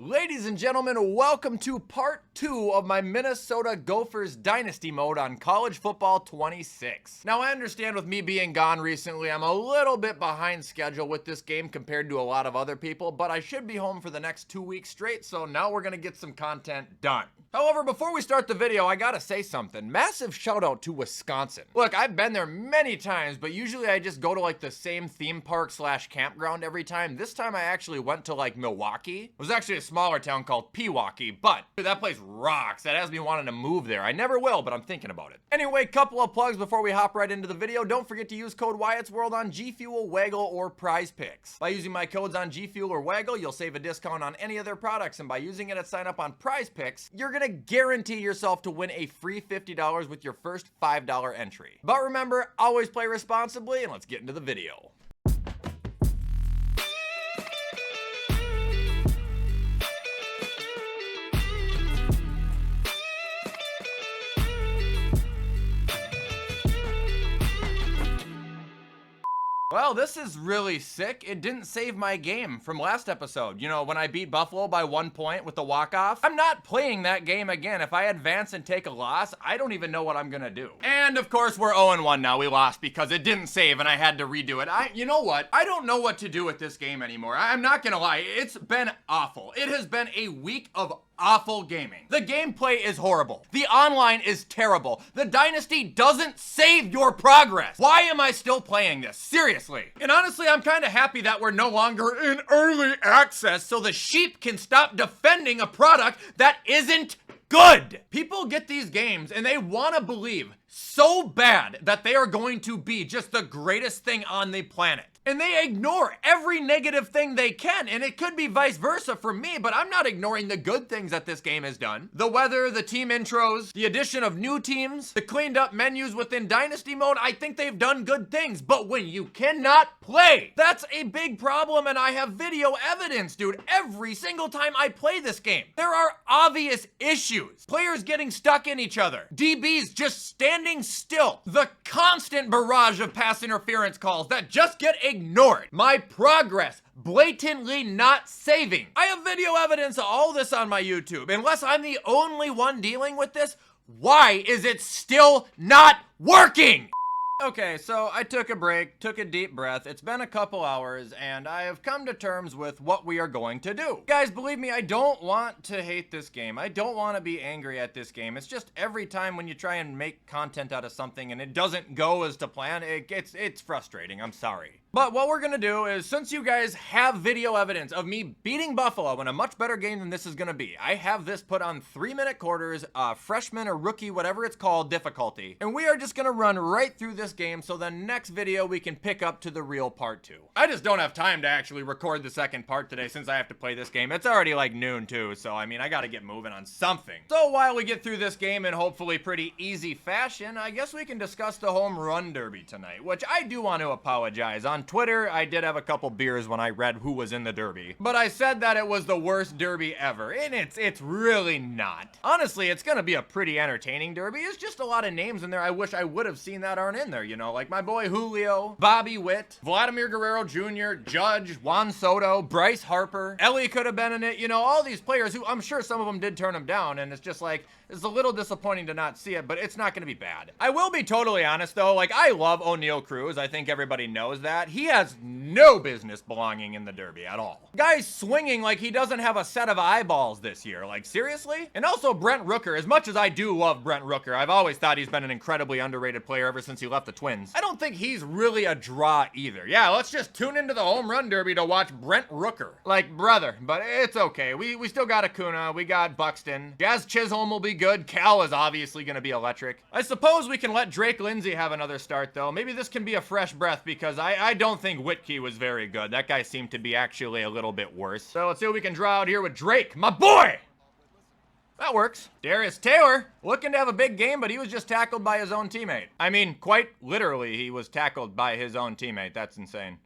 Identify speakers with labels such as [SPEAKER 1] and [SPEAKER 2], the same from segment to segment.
[SPEAKER 1] Ladies and gentlemen, welcome to part 2 of my Minnesota Gophers Dynasty mode on College Football 26. Now, I understand with me being gone recently, I'm a little bit behind schedule with this game compared to a lot of other people, but I should be home for the next 2 weeks straight, so now we're gonna get some content done. However, before we start the video, I gotta say something. Massive shout out to Wisconsin. Look, I've been there many times, but usually I just go to like the same theme park slash campground every time. This time I actually went to like Milwaukee. It was actually a smaller town called Pewaukee, but dude, that place rocks. That has me wanting to move there. I never will, but I'm thinking about it. Anyway, couple of plugs before we hop right into the video. Don't forget to use code Wyatt's World on G Fuel, Waggle, or Prize Picks. By using my codes on G Fuel or Waggle, you'll save a discount on any of their products, and by using it at sign up on Prize Picks, you're gonna guarantee yourself to win a free $50 with your first $5 entry. But remember, always play responsibly, and let's get into the video. Well, this is really sick. It didn't save my game from last episode. You know, when I beat Buffalo by 1 point with the walk-off. I'm not playing that game again. If I advance and take a loss, I don't even know what I'm gonna do. And of course, we're 0-1 now. We lost because it didn't save and I had to redo it. You know what? I don't know what to do with this game anymore. I'm not gonna lie. It's been awful. It has been a week of awful gaming. The gameplay is horrible. The online is terrible. The Dynasty doesn't save your progress. Why am I still playing this? Seriously. And honestly, I'm kind of happy that we're no longer in early access so the sheep can stop defending a product that isn't good. People get these games and they want to believe so bad that they are going to be just the greatest thing on the planet. And they ignore every negative thing they can, and it could be vice versa for me, but I'm not ignoring the good things that this game has done. The weather, the team intros, the addition of new teams, the cleaned up menus within Dynasty mode, I think they've done good things, but when you cannot play, that's a big problem, and I have video evidence, dude. Every single time I play this game, there are obvious issues. Players getting stuck in each other, DBs just standing still, the constant barrage of pass interference calls that just get ignored. My progress blatantly not saving. I have video evidence of all this on my YouTube. Unless I'm the only one dealing with this, why is it still not working? Okay, so I took a break, took a deep breath. It's been a couple hours, and I have come to terms with what we are going to do. Guys, believe me, I don't want to hate this game. I don't want to be angry at this game. It's just every time when you try and make content out of something and it doesn't go as to plan, it's frustrating. I'm sorry. But what we're gonna do is, since you guys have video evidence of me beating Buffalo in a much better game than this is gonna be, I have this put on 3-minute quarters, freshman or rookie, whatever it's called, difficulty. And we are just gonna run right through this game so the next video we can pick up to the real part 2. I just don't have time to actually record the second part today since I have to play this game. It's already like noon too, so I mean, I gotta get moving on something. So while we get through this game in hopefully pretty easy fashion, I guess we can discuss the home run derby tonight, which I do want to apologize. On Twitter, I did have a couple beers when I read who was in the derby, but I said that it was the worst derby ever, and it's really not. Honestly, it's gonna be a pretty entertaining derby. It's just a lot of names in there I wish I would have seen that aren't in there, you know, like my boy Julio, Bobby Witt, Vladimir Guerrero Jr., Judge, Juan Soto, Bryce Harper, Ellie could have been in it, you know, all these players who I'm sure some of them did turn them down, and it's just like, it's a little disappointing to not see it, but it's not gonna be bad. I will be totally honest though, like I love O'Neal Cruz. I think everybody knows that. He has no business belonging in the derby at all. Guy's swinging like he doesn't have a set of eyeballs this year. Like seriously? And also Brent Rooker, as much as I do love Brent Rooker, I've always thought he's been an incredibly underrated player ever since he left the Twins. I don't think he's really a draw either. Yeah, let's just tune into the home run derby to watch Brent Rooker. Like brother, but it's okay. We still got Acuna, we got Buxton. Jazz Chisholm will be good. Cal is obviously gonna be electric. I suppose we can let Drake Lindsay have another start though. Maybe this can be a fresh breath because I don't think Whitkey was very good. That guy seemed to be actually a little bit worse. So let's see what we can draw out here with Drake, my boy! That works. Darius Taylor, looking to have a big game, but he was just tackled by his own teammate. I mean, quite literally, he was tackled by his own teammate. That's insane.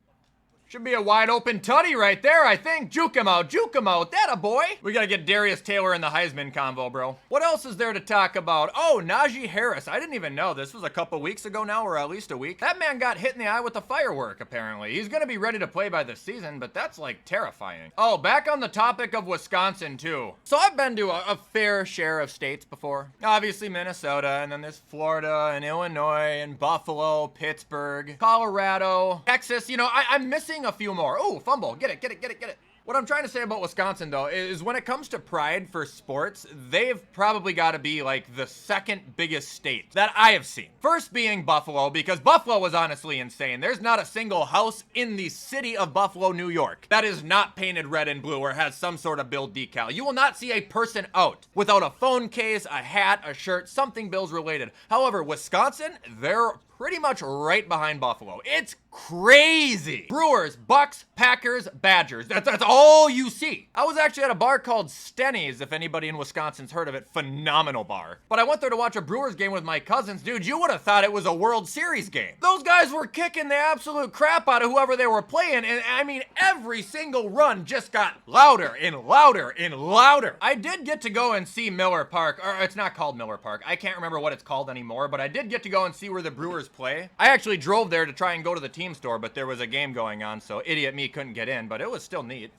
[SPEAKER 1] Should be a wide open tutty right there, I think. Juke him out, that a boy. We gotta get Darius Taylor in the Heisman convo, bro. What else is there to talk about? Oh, Najee Harris. I didn't even know this was a couple weeks ago now, or at least a week. That man got hit in the eye with a firework, apparently. He's gonna be ready to play by the season, but that's like terrifying. Oh, back on the topic of Wisconsin too. So I've been to a fair share of states before. Obviously Minnesota, and then there's Florida and Illinois and Buffalo, Pittsburgh, Colorado, Texas. You know, I'm missing a few more. Oh, fumble. Get it. What I'm trying to say about Wisconsin, though, is when it comes to pride for sports, they've probably got to be like the second biggest state that I have seen. First being Buffalo, because Buffalo was honestly insane. There's not a single house in the city of Buffalo, New York, that is not painted red and blue or has some sort of Bill decal. You will not see a person out without a phone case, a hat, a shirt, something Bills related. However, Wisconsin, they're pretty much right behind Buffalo. It's crazy. Brewers, Bucks, Packers, Badgers. That's all you see. I was actually at a bar called Stenny's, if anybody in Wisconsin's heard of it. Phenomenal bar. But I went there to watch a Brewers game with my cousins. Dude, you would have thought it was a World Series game. Those guys were kicking the absolute crap out of whoever they were playing, and I mean, every single run just got louder and louder and louder. I did get to go and see Miller Park, or it's not called Miller Park. I can't remember what it's called anymore, but I did get to go and see where the Brewers play. I actually drove there to try and go to the team store, but there was a game going on, so idiot me couldn't get in, but it was still neat.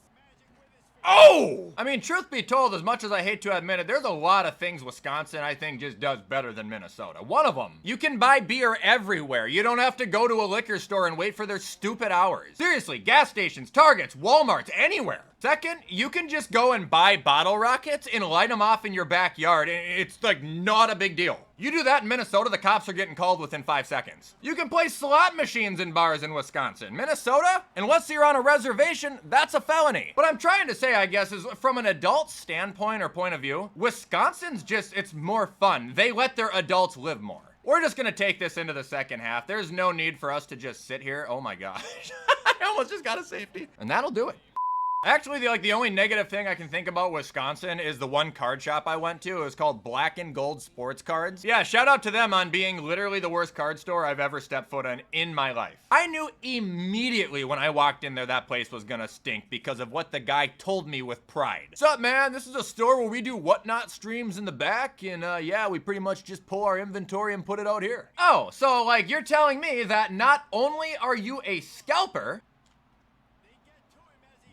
[SPEAKER 1] Oh! I mean, truth be told, as much as I hate to admit it, there's a lot of things Wisconsin, I think, just does better than Minnesota. One of them, you can buy beer everywhere. You don't have to go to a liquor store and wait for their stupid hours. Seriously, gas stations, Targets, Walmarts, anywhere. Second, you can just go and buy bottle rockets and light them off in your backyard. It's like not a big deal. You do that in Minnesota, the cops are getting called within 5 seconds. You can play slot machines in bars in Wisconsin. Minnesota, unless you're on a reservation, that's a felony. What I'm trying to say, I guess, is from an adult standpoint or point of view, Wisconsin's just, it's more fun. They let their adults live more. We're just gonna take this into the second half. There's no need for us to just sit here. Oh my gosh. I almost just got a safety. And that'll do it. Actually, the only negative thing I can think about Wisconsin is the one card shop I went to. It was called Black and Gold Sports Cards. Yeah, shout out to them on being literally the worst card store I've ever stepped foot in my life. I knew immediately when I walked in there that place was gonna stink because of what the guy told me with pride. What's up, man? This is a store where we do whatnot streams in the back, and yeah, we pretty much just pull our inventory and put it out here. Oh, so like you're telling me that not only are you a scalper,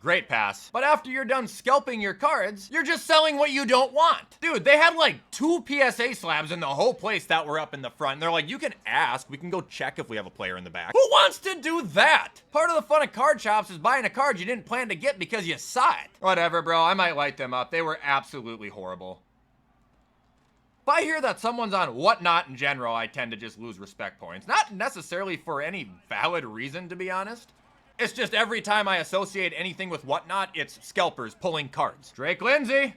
[SPEAKER 1] great pass. But after you're done scalping your cards, you're just selling what you don't want. Dude, they had like 2 PSA slabs in the whole place that were up in the front. And they're like, you can ask, we can go check if we have a player in the back. Who wants to do that? Part of the fun of card shops is buying a card you didn't plan to get because you saw it. Whatever, bro, I might light them up. They were absolutely horrible. If I hear that someone's on whatnot in general, I tend to just lose respect points. Not necessarily for any valid reason, to be honest. It's just every time I associate anything with whatnot, it's scalpers pulling cards. Drake Lindsay,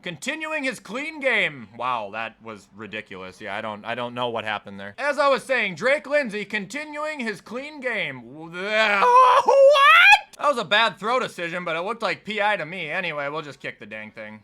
[SPEAKER 1] continuing his clean game. Wow, that was ridiculous. Yeah, I don't know what happened there. As I was saying, Drake Lindsay continuing his clean game. What? That was a bad throw decision, but it looked like PI to me. Anyway, we'll just kick the dang thing.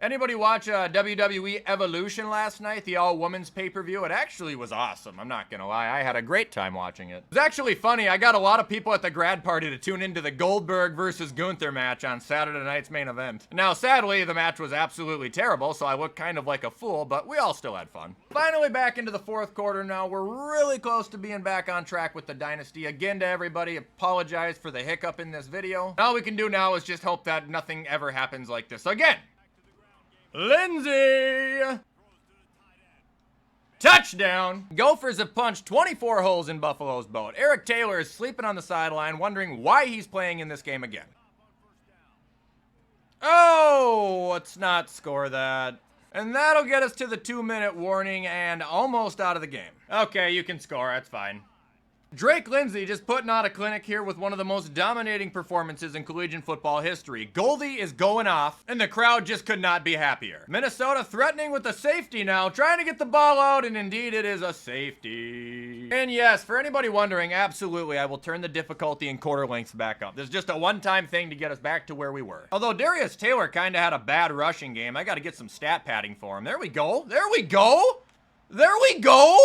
[SPEAKER 1] Anybody watch WWE Evolution last night, the all-women's pay-per-view? It actually was awesome, I'm not gonna lie. I had a great time watching it. It was actually funny. I got a lot of people at the grad party to tune into the Goldberg versus Gunther match on Saturday night's main event. Now, sadly, the match was absolutely terrible, so I looked kind of like a fool, but we all still had fun. Finally back into the fourth quarter now. We're really close to being back on track with the dynasty. Again, to everybody, apologize for the hiccup in this video. All we can do now is just hope that nothing ever happens like this again. Lindsay! Touchdown! Gophers have punched 24 holes in Buffalo's boat. Eric Taylor is sleeping on the sideline, wondering why he's playing in this game again. Oh, let's not score that. And that'll get us to the 2-minute warning and almost out of the game. Okay, you can score, that's fine. Drake Lindsay just putting on a clinic here with one of the most dominating performances in collegiate football history. Goldie is going off, and the crowd just could not be happier. Minnesota threatening with a safety now, trying to get the ball out, and indeed it is a safety. And yes, for anybody wondering, absolutely, I will turn the difficulty in quarter lengths back up. This is just a one-time thing to get us back to where we were. Although Darius Taylor kind of had a bad rushing game, I got to get some stat padding for him. There we go. There we go. There we go.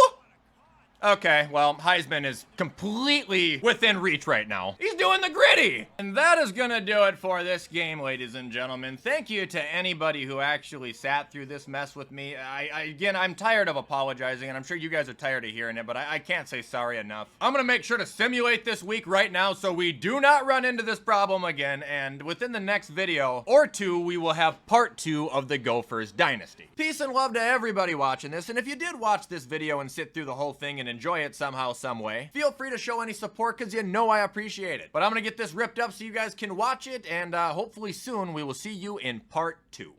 [SPEAKER 1] Okay, well, Heisman is completely within reach right now. He's doing the gritty! And that is gonna do it for this game, ladies and gentlemen. Thank you to anybody who actually sat through this mess with me. Again, I'm tired of apologizing, and I'm sure you guys are tired of hearing it, but I can't say sorry enough. I'm gonna make sure to simulate this week right now so we do not run into this problem again, and within the next video or two, we will have part 2 of the Gophers Dynasty. Peace and love to everybody watching this, and if you did watch this video and sit through the whole thing and enjoy it somehow, some way, feel free to show any support because you know I appreciate it. But I'm gonna get this ripped up so you guys can watch it, and hopefully soon we will see you in part 2.